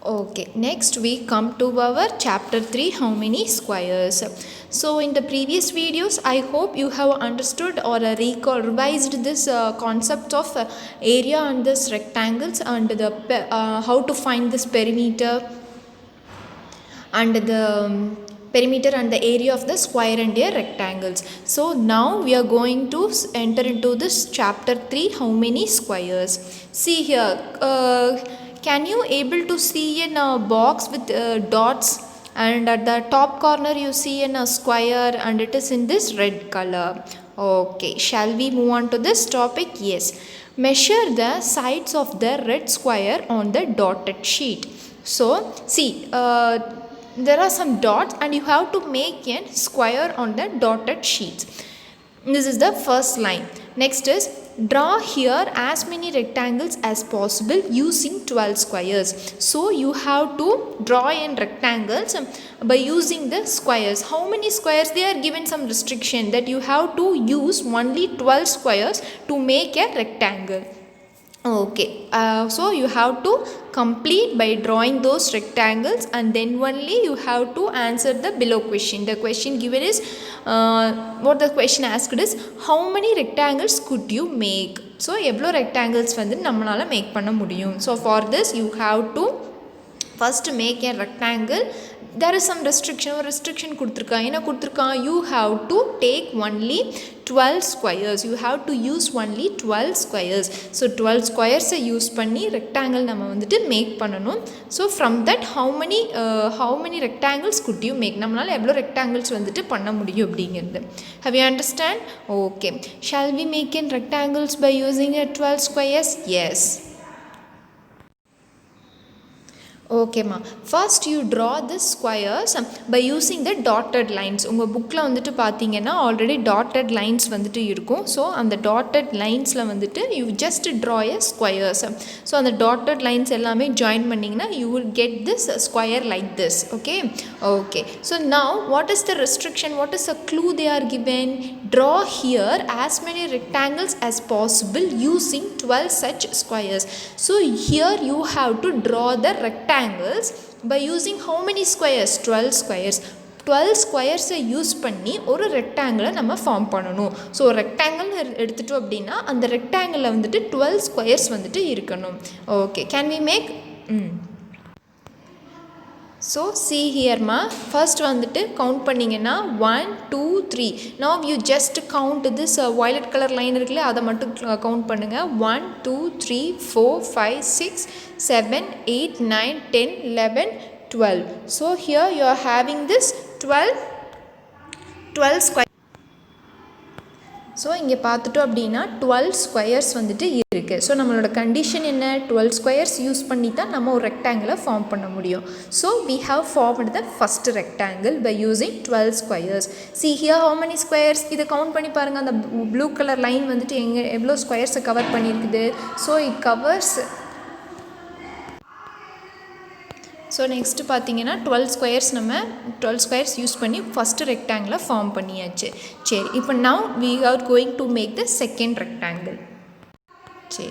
Okay, next we come to our chapter 3, how many squares. So in the previous videos, I hope you have understood or revised this concept of area and this rectangles and the how to find this perimeter and the perimeter and the area of the square and their rectangles. So now we are going to enter into this chapter 3, how many squares. See here, can you able to see in a box with dots, and at the top corner you see in a square and it is in this red color. Okay, shall we move on to this topic? Yes. Measure the sides of the red square on the dotted sheet. So see, there are some dots and you have to make a square on the dotted sheets. This is the first line. Next is draw here as many rectangles as possible using 12 squares. So you have to draw in rectangles by using the squares. How many squares? They are given some restriction that you have to use only 12 squares to make a rectangle. Okay, so you have to complete by drawing those rectangles and then only you have to answer the below question. The question given is, what the question asked is, how many rectangles could you make? So, எவ்வளோ rectangles வந்து நம்மளால make பண்ண முடியும். So, for this you have to first make a rectangle. There is some restriction கொடுத்துருக்கான். என்ன கொடுத்துருக்கான்? You have to take only 12 squares. You have to use only 12 squares. So 12 squares use பண்ணி rectangle நம்ம வந்துட்டு make பண்ணணும். So from that how many rectangles could you make? நம்மளால எவ்வளோ rectangles வந்துட்டு பண்ண முடியும் அப்படிங்கிறது. Have you understand? Okay. Shall we make in rectangles by using a 12 squares? Yes. Okay ma, first you draw the squares by using the dotted lines. உங்கள் புக்கில் வந்துட்டு பார்த்தீங்கன்னா ஆல்ரெடி dotted lines வந்துட்டு இருக்கும். ஸோ அந்த dotted linesல வந்துட்டு you just draw a squares. So அந்த dotted lines எல்லாமே join பண்ணிங்கன்னா you will get this square like this. Okay. So now what is the restriction? What is the clue they are given? Draw here as many rectangles as possible using 12 such squares. So here you have to draw the rectangles by using how many squares? 12 squares. 12 squares use பண்ணி ஒரு ரெக்டாங்கிளை நம்ம form பண்ணணும். So rectangle எடுத்துட்டோம் அப்படின்னா அந்த ரெக்டாங்கிளில் வந்துட்டு 12 squares வந்துட்டு இருக்கணும். Okay, can we make? So see here ma, first வந்துட்டு count பண்ணிங்கன்னா 1 2 3. Now you just count this violet color line இருக்குல்ல, அதை மட்டும் count பண்ணுங்க. 1 2 3 4 5 6 7 8 9 10 11 12. So here you are having this 12 square. So இங்கே பார்த்துட்டோம் அப்படின்னா 12 ஸ்கொயர்ஸ் வந்துட்டு இருக்குது. ஸோ நம்மளோட கண்டிஷன் என்ன? 12 ஸ்கொயர்ஸ் யூஸ் பண்ணி தான் நம்ம ஒரு ரெக்டாங்கிளை ஃபார்ம் பண்ண முடியும். So we have formed the first rectangle by using 12 squares. See here how many squares? இதை கவுண்ட் பண்ணி பாருங்கள். அந்த ப்ளூ கலர் லைன் வந்துட்டு எவ்வளோ ஸ்கொயர்ஸை கவர் பண்ணியிருக்குது. So it covers. So next பார்த்தீங்கன்னா 12 ஸ்கொயர்ஸ் யூஸ் பண்ணி ஃபஸ்ட்டு ரெக்டாங்கிளை ஃபார்ம் பண்ணியாச்சு. சரி, இப்போ now we are going to make the second rectangle. சரி,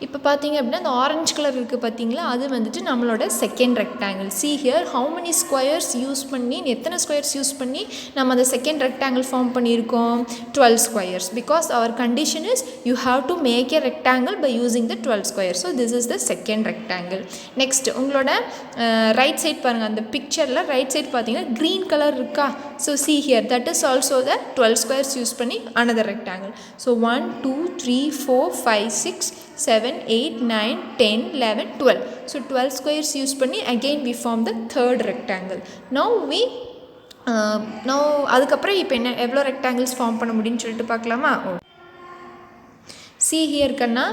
இப்போ பார்த்தீங்க அப்படின்னா அந்த ஆரஞ்சு கலர் இருக்குது பார்த்தீங்களா, அது வந்துட்டு நம்மளோட second rectangle. See here how many squares use பண்ணி, எத்தனை ஸ்கொயர்ஸ் யூஸ் பண்ணி நம்ம அந்த செகண்ட் ரெக்டாங்கிள் ஃபார்ம் பண்ணியிருக்கோம்? 12 squares. Because our condition is you have to make a rectangle by using the 12 squares. So this is the second rectangle. Next உங்களோட right side பாருங்கள். அந்த பிக்சரில் ரைட் சைட் பார்த்தீங்கன்னா green colour இருக்கா? So see here that is also the 12 squares use பண்ணி another rectangle. So 1 2 3 4 5 6 7 8 9 10 11 12. So 12 squares use பண்ணி again we form the third rectangle. Now அதுக்கப்புறம் இப்போ என்ன எவ்வளோ rectangles ஃபார்ம் பண்ண முடியும்னு சொல்லிட்டு பார்க்கலாமா? See here கண்ணா,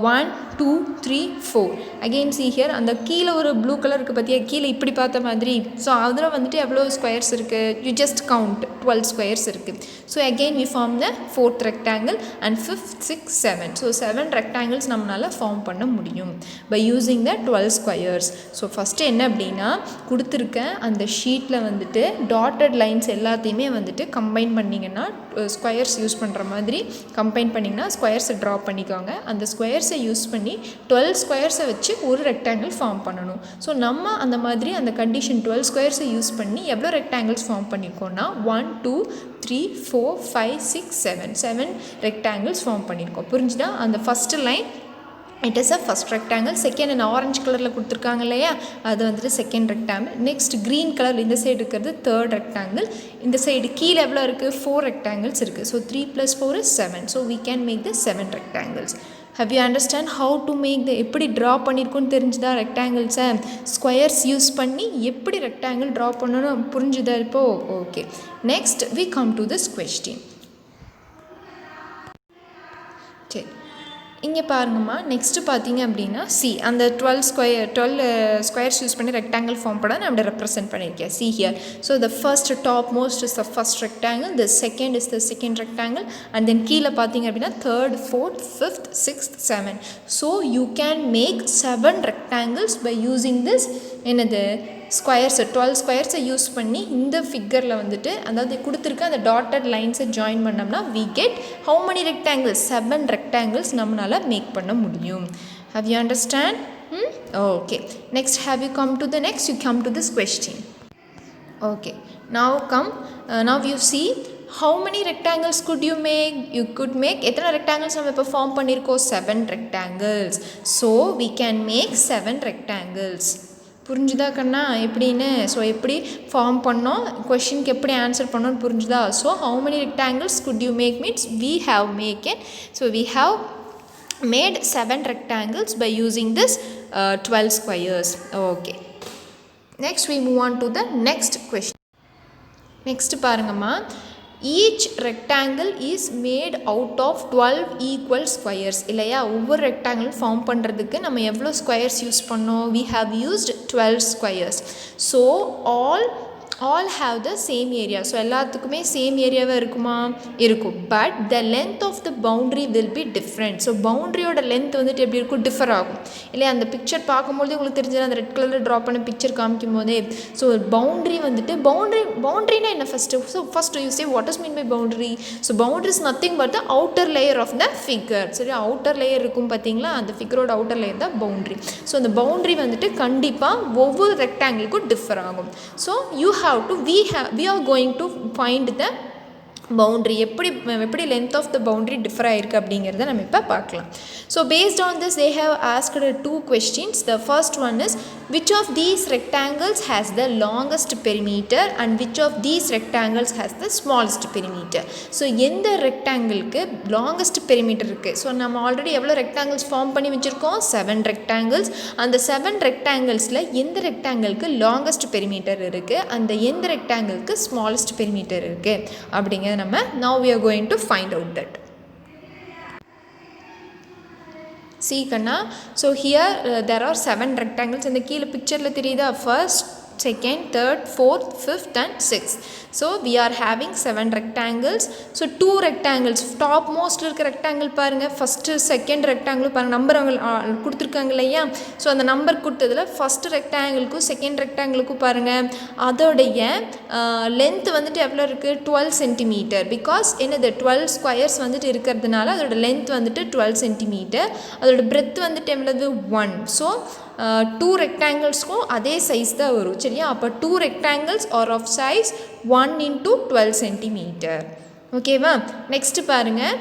1 2 3 4. அகெயின் see here அந்த கீழே ஒரு ப்ளூ கலர் இருக்குது பார்த்தியா, கீழே இப்படி பார்த்த மாதிரி. ஸோ அதில் வந்துட்டு எவ்வளோ ஸ்கொயர்ஸ் இருக்குது? யூ ஜஸ்ட் கவுண்ட் 12 ஸ்கொயர்ஸ் இருக்குது. So again we form the fourth rectangle and 5th 6 7. So 7 rectangles நம்மளால் ஃபார்ம் பண்ண முடியும் by using the 12 squares. So first என்ன அப்படின்னா, கொடுத்துருக்க அந்த ஷீட்டில் வந்துட்டு டாட்டட் லைன்ஸ் எல்லாத்தையுமே வந்துட்டு கம்பைன் பண்ணிங்கன்னா, ஸ்கொயர்ஸ் யூஸ் பண்ணுற மாதிரி கம்பைன் பண்ணிங்கன்னா ஸ்கொயர்ஸை ட்ரா பண்ணிக்கோங்க. அந்த அந்த ஸ்கொயர்ஸை யூஸ் பண்ணி 12 ஸ்கொயர்ஸை வச்சு ஒரு ரெக்டாங்கிள் ஃபார்ம் பண்ணணும். ஸோ நம்ம அந்த மாதிரி அந்த கண்டிஷன் 12 ஸ்கொயர்ஸை யூஸ் பண்ணி எவ்வளோ ரெக்டாங்கிள்ஸ் ஃபார்ம் பண்ணியிருக்கோம்னா 1 2 3 4 5 6 7 ரெக்டாங்கிள்ஸ் ஃபார்ம் பண்ணியிருக்கோம். புரிஞ்சுதா? அந்த first line it is a first rectangle, second in orange color கொடுத்துருக்காங்க இல்லையா, அது வந்துட்டு second rectangle. next green color இந்த சைடு இருக்கிறது third rectangle. இந்த சைடு கீழே எவ்வளோ இருக்குது 4 rectangles இருக்குது. so 3 plus 4 is 7. so we can make the 7 rectangles. have you understand how to make the எப்படி ட்ரா பண்ணியிருக்கோன்னு தெரிஞ்சுதா? ரெக்டாங்கிள்ஸை ஸ்கொயர்ஸ் யூஸ் பண்ணி எப்படி ரெக்டாங்கிள் ட்ரா பண்ணணும் புரிஞ்சுதா இப்போது? Okay, next we come to this question. சரி, இங்கே பாருங்கம்மா, நெக்ஸ்ட்டு பார்த்தீங்க அப்படின்னா அந்த 12 ஸ்கொயர்ஸ் யூஸ் பண்ணி ரெக்டாங்கிள் ஃபார்ம் பண்ண நான் அப்படி ரெப்ரசென்ட் பண்ணியிருக்கேன். Here. So the first top most is the first rectangle, the second is the second rectangle, and then கீழே பார்த்தீங்க அப்படின்னா third, fourth, fifth, sixth, 7. So you can make 7 rectangles by using this என்னது ஸ்கொயர்ஸை 12 ஸ்கொயர்ஸை use பண்ணி இந்த ஃபிகரில் வந்துட்டு அதாவது கொடுத்துருக்க அந்த டாட்டட் லைன்ஸை ஜாயின் பண்ணோம்னா we get how many rectangles? 7 rectangles நம்மளால் மேக் பண்ண முடியும். have you understand? okay, next have you come to the next? you come to this question. okay, now you see how many rectangles could you make? you could make எத்தனை rectangles நம்ம இப்போ form பண்ணியிருக்கோம்? 7 rectangles. so we can make 7 rectangles. புரிஞ்சுதா கண்ணா எப்படின்னு? So எப்படி form பண்ணோம், கொஷினுக்கு எப்படி ஆன்சர் பண்ணோன்னு புரிஞ்சுதா? So how many rectangles could you make means we have make it. so we have made 7 rectangles by using this 12 squares. okay, next we move on to the next question. next பாருங்கம்மா, each rectangle is made out of 12 equal squares. இல்லையா, ஒவ்வொரு rectangle form பண்ணுறதுக்கு நம்ம எவ்வளோ squares use பண்ணோம்? we have used 12 squares. so all have the same area. So எல்லாத்துக்குமே same ஏரியாவே இருக்குமா? இருக்கும். But the length of the boundary will be different. So பவுண்ட்ரியோட லென்த் வந்துட்டு எப்படி இருக்கும்? டிஃபர் ஆகும் இல்லையா? அந்த பிக்சர் பார்க்கும்போதே உங்களுக்கு தெரிஞ்சது, அந்த ரெட் கலரில் ட்ரா பண்ண பிக்சர் காமிக்கும் போதே. ஸோ பவுண்ட்ரி வந்துட்டு பவுண்ட்ரினா என்ன first? So first you say what is mean by boundary? So boundary is nothing but the outer layer of the figure. சரி, அவுட்டர் லேயர் இருக்கும் பார்த்தீங்களா, அந்த ஃபிகரோட அவுட்டர் லேயர் தான் பவுண்ட்ரி. ஸோ அந்த பவுண்ட்ரி வந்துட்டு கண்டிப்பாக ஒவ்வொரு ரெக்டாங்கிளுக்கும் டிஃபர் ஆகும். So you have to we are going to find the boundary. எப்படி length of the boundary differ ஆயிருக்கு அப்படிங்கிறத நம்ம இப்போ பார்க்கலாம். So based on this they have asked 2 questions. The first one is which of these rectangles has the longest perimeter and which of these rectangles has the smallest perimeter. So எந்த ரெக்டாங்கிளுக்கு longest perimeter இருக்குது? So நம்ம already எவ்வளோ rectangles form பண்ணி வச்சுருக்கோம்? 7 rectangles. அந்த 7 rectangles-ல எந்த ரெக்டாங்கிளுக்கு longest perimeter இருக்குது, அந்த எந்த ரெக்டாங்கிளுக்கு smallest perimeter இருக்குது அப்படிங்கிறத நம்ம now we are going to find out that. see kanna, so here there are 7 rectangles in the கீழ pictureல தெரியுதா? first, second, third, fourth, fifth and sixth. so we are having 7 rectangles. so 2 rectangles top most இருக்க rectangle பாருங்க, first second rectangle பாருங்க, number அவங்க கொடுத்துருக்காங்க இல்லையா? So அந்த number கொடுத்ததில் first ரெக்டாங்கிளுக்கும் second ரெக்டாங்கிளுக்கும் பாருங்கள் அதோடைய லென்த் வந்துட்டு எவ்வளோ இருக்குது? 12 சென்டிமீட்டர். பிகாஸ் என்னது 12 ஸ்கொயர்ஸ் வந்துட்டு இருக்கிறதுனால அதோட லென்த் வந்துட்டு 12 சென்டிமீட்டர். அதோட பிரெத் வந்துட்டு எவ்வளவு? 1. ஸோ 2 ரெக்டாங்கிள்ஸ்க்கும் அதே சைஸ் தான் வரும். சரியா? அப்போ 2 rectangles are of size 1 into 12 centimeter. ஓகேவா? நெக்ஸ்ட்டு பாருங்கள்,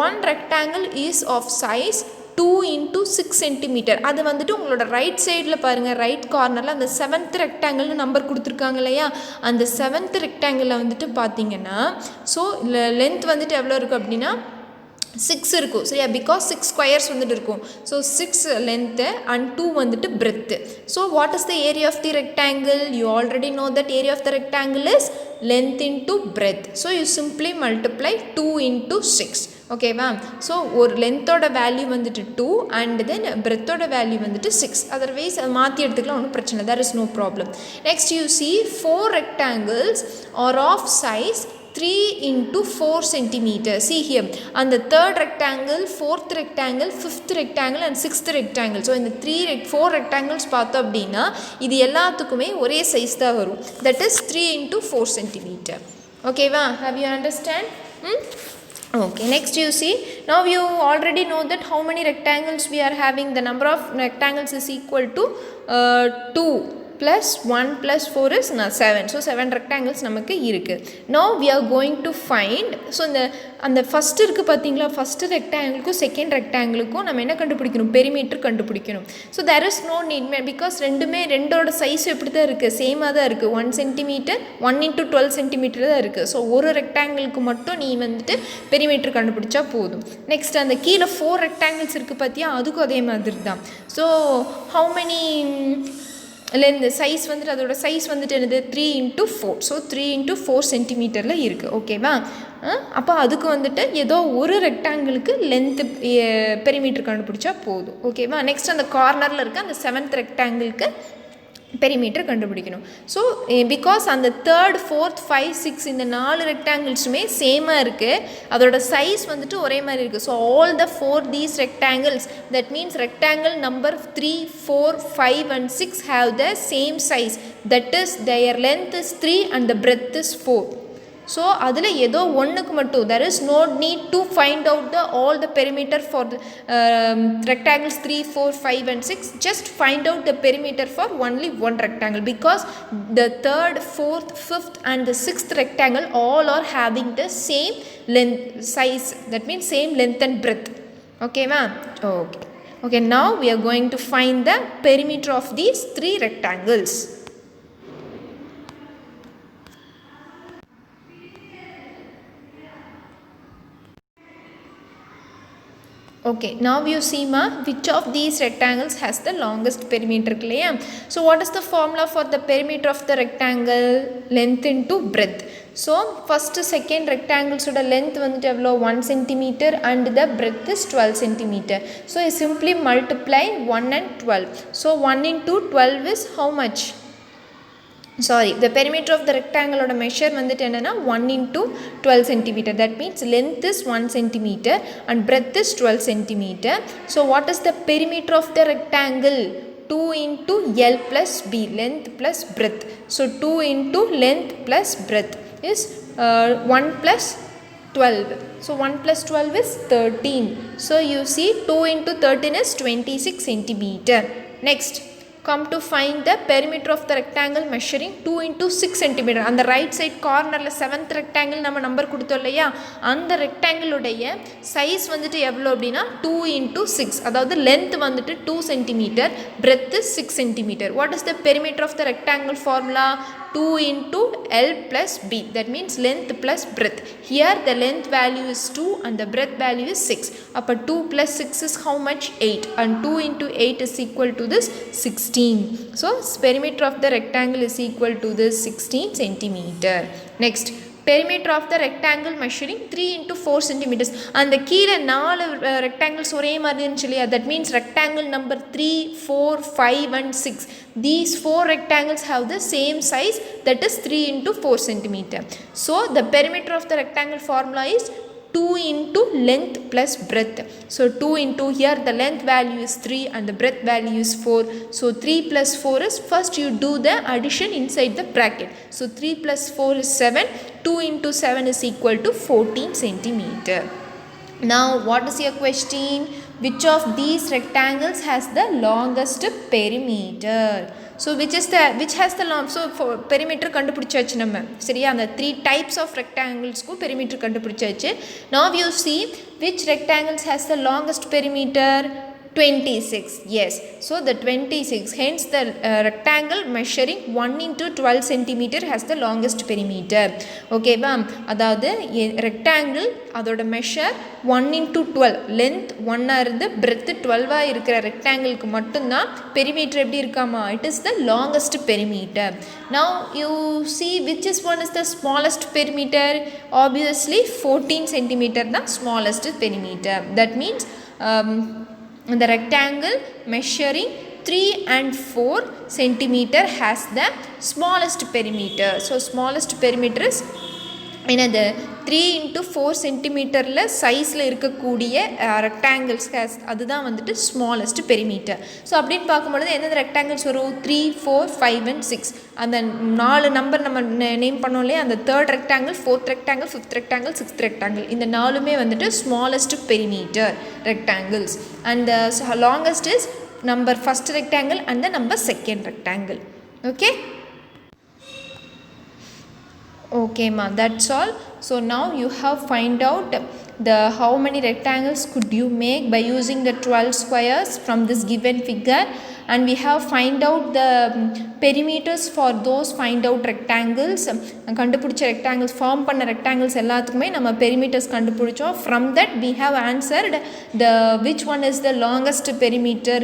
1 rectangle is of size 2 into 6 centimeter. அது வந்துட்டு உங்களோட ரைட் சைடில் பாருங்கள், ரைட் கார்னரில் அந்த 7th rectangle நம்பர் கொடுத்துருக்காங்க இல்லையா? அந்த 7th rectangle வந்துட்டு பார்த்தீங்கன்னா ஸோ லென்த் வந்துட்டு எவ்வளோ இருக்குது அப்படின்னா 6 இருக்கும். சரியா? பிகாஸ் 6 ஸ்கொயர்ஸ் வந்துட்டு இருக்கும். ஸோ 6 லென்த்து அண்ட் 2 வந்துட்டு breadth. So what is the area of the rectangle? You already know that area of the rectangle is length into breadth. So you simply multiply 2 into 6. ஓகேவா? So ஒரு லென்த்தோட value வந்துட்டு 2 and then பிரெத்தோட value வந்துட்டு 6. Otherwise அது மாற்றி எடுத்துக்கலாம், ஒன்றும் பிரச்சனை, there is no problem. Next you see 4 rectangles are of size 3 into 4 centimeter. See here, and the third rectangle, fourth rectangle, fifth rectangle and sixth rectangle. So இந்த 4 rectangles பார்த்தோம் அப்படின்னா இது எல்லாத்துக்குமே ஒரே சைஸ் தான் வரும். That is 3 into 4 centimeter. ஓகேவா? Have you understand? Okay, next you see, now you already know that how many rectangles we are having. The number of rectangles is equal to 2 plus 1 plus 4 is 7. So 7 rectangles நமக்கு இருக்கு. Now we are going to find, so அந்த first இருக்கு பார்த்தீங்களா, first ரெக்டாங்கிளுக்கும் second ரெக்டாங்கிளுக்கும் நம்ம என்ன கண்டுபிடிக்கணும், perimeter கண்டுபிடிக்கணும். So there is no need, because ரெண்டோட சைஸ் எப்படி தான் இருக்குது, சேமாக தான் இருக்குது. 1 சென்டிமீட்டர் 1 × 12 சென்டிமீட்டர் தான் இருக்குது. ஸோ ஒரு ரெக்டாங்கிளுக்கு மட்டும் நீ வந்துட்டு பெரிமீட்டர் கண்டுபிடிச்சா போதும். நெக்ஸ்ட் அந்த கீழே 4 ரெக்டாங்கிள்ஸ் இருக்குது பார்த்தியா, அதுக்கும் அதே மாதிரி தான். So how many length size வந்துட்டு, அதோட சைஸ் வந்துட்டு என்னது, 3 × 4. ஸோ 3 × 4 சென்டிமீட்டரில் இருக்குது. ஓகேவா? அப்போ அதுக்கு வந்துட்டு ஏதோ ஒரு ரெக்டாங்கிளுக்கு லென்த்து பெரிமீட்டர் கண்டுபிடிச்சா போதும். ஓகேவா? நெக்ஸ்ட் அந்த கார்னரில் இருக்க அந்த 7th ரெக்டாங்கிளுக்கு பெரிமீட்டர் கண்டுபிடிக்கணும். ஸோ பிகாஸ் அந்த 3rd 4th 5 6 இந்த 4 ரெக்டாங்கிள்ஸுமே சேமாக இருக்குது, அதோட சைஸ் வந்துட்டு ஒரே மாதிரி இருக்குது. So all the 4 these rectangles, that means rectangle number 3 4 5 and 6 have the same size, that is their length is 3 and the breadth is 4. So அதில் ஏதோ ஒன்றுக்கு மட்டும், there is no need to find out all the perimeter for the rectangles 3 4 5 and 6. Just find out the perimeter for only one rectangle, because the 3rd 4th 5th and the 6th rectangle all are having the same length size, that means same length and breadth. Okay ma'am? Okay, now we are going to find the perimeter of these 3 rectangles. Okay, now you see ma, which of these rectangles has the longest perimeter. Clear? So what is the formula for the perimeter of the rectangle? Length into breadth. So first second rectangles oda length vandu evlo 1 cm and the breadth is 12 cm. So you simply multiply 1 and 12. So 1 into 12 is how much? Sorry, the perimeter of the rectangle oda measure vandit enna 1 into 12 cm. That means length is 1 cm and breadth is 12 cm. So what is the perimeter of the rectangle? 2 into L plus B, length plus breadth. So 2 into length plus breadth is 1 plus 12. So 1 plus 12 is 13. So you see 2 into 13 is 26 cm. Next, come to find the perimeter of the rectangle measuring 2 into 6 cm. On the right side corner 7th rectangle நம்ம number கொடுத்தோம் இல்லையா, அந்த ரெக்டாங்கிளுடைய size வந்துட்டு எவ்வளோ அப்படின்னா 2 into 6. அதாவது length வந்துட்டு 2 cm, breadth is 6 cm. What is the perimeter of the rectangle formula? 2 into L plus B, that means length plus breadth. Here the length value is 2 and the breadth value is 6. Upper 2 plus 6 is how much? 8, and 2 into 8 is equal to this 16. So perimeter of the rectangle is equal to this 16 centimeter. Next, perimeter of the rectangle measuring 3 into 4 centimeters. And the கீழே 4 rectangles ஒரே மாதிரி இருந்துச்சு இல்லையா, that means rectangle number 3 4 5 and 6, these 4 rectangles have the same size, that is 3 into 4 centimeter. So the perimeter of the rectangle formula is 2 into length plus breadth. So 2 into, here the length value is 3 and the breadth value is 4. So 3 plus 4 is, first you do the addition inside the bracket. So 3 plus 4 is 7. 2 into 7 is equal to 14 centimeter. Now what is your question? Which of these rectangles has the longest perimeter? So which has the long, so for perimeter கண்டுபிடிச்சாச்சு நம்ம சரியா, அந்த 3 types of rectangles க்கு perimeter கண்டுபிடிச்சாச்சு. Now you see which rectangles has the longest perimeter? 26. Yes, so the 26, hence the rectangle measuring 1 into 12 centimeter has the longest perimeter. Okay va, அதாவது rectangle அதோட measure 1 into 12, length 1 இருந்து breadth 12 இருக்கிற rectangleக்கு மட்டும்தான் perimeter எப்படி இருக்காமா, it is the longest perimeter. Now you see which is one is the smallest perimeter? Obviously 14 centimeter தான் smallest perimeter. That means the rectangle measuring 3 and 4 centimeter has the smallest perimeter. So smallest perimeter is என்னது 3 into 4 சென்டிமீட்டரில் சைஸில் இருக்கக்கூடிய rectangles அதுதான் வந்துட்டு smallest perimeter. So அப்படின்னு பார்க்கும்பொழுது எந்தெந்த rectangles வரும் 3, 4, 5 and 6 அந்த 4 நம்பர் நம்ம நேம் பண்ணோம் இல்லையா, அந்த third rectangle, fourth rectangle, fifth rectangle, sixth rectangle, இந்த 4மே வந்துட்டு smallest perimeter rectangles. And the longest is number first rectangle and the number second rectangle. Okay ma, that's all. So now you have find out the how many rectangles could you make by using the 12 squares from this given figure, and we have find out the perimeters for those find out rectangles. கண்டுபிடிச்ச rectangles form பண்ண rectangles எல்லாத்துக்குமே நம்ம perimeters கண்டுபிடிச்சோம். From that we have answered the which one is the longest perimeter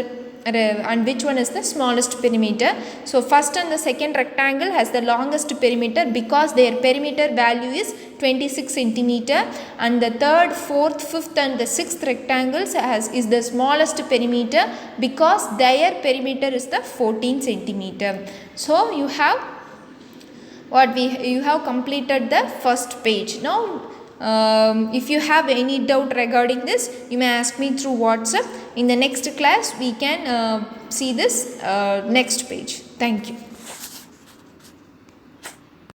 and which one is the smallest perimeter. So first and the second rectangle has the longest perimeter because their perimeter value is 26 centimeter, and the third, fourth, fifth and the sixth rectangles is the smallest perimeter because their perimeter is the 14 centimeter. So you have you have completed the first page. Now if you have any doubt regarding this, you may ask me through WhatsApp. In the next class we can see this next page. Thank you.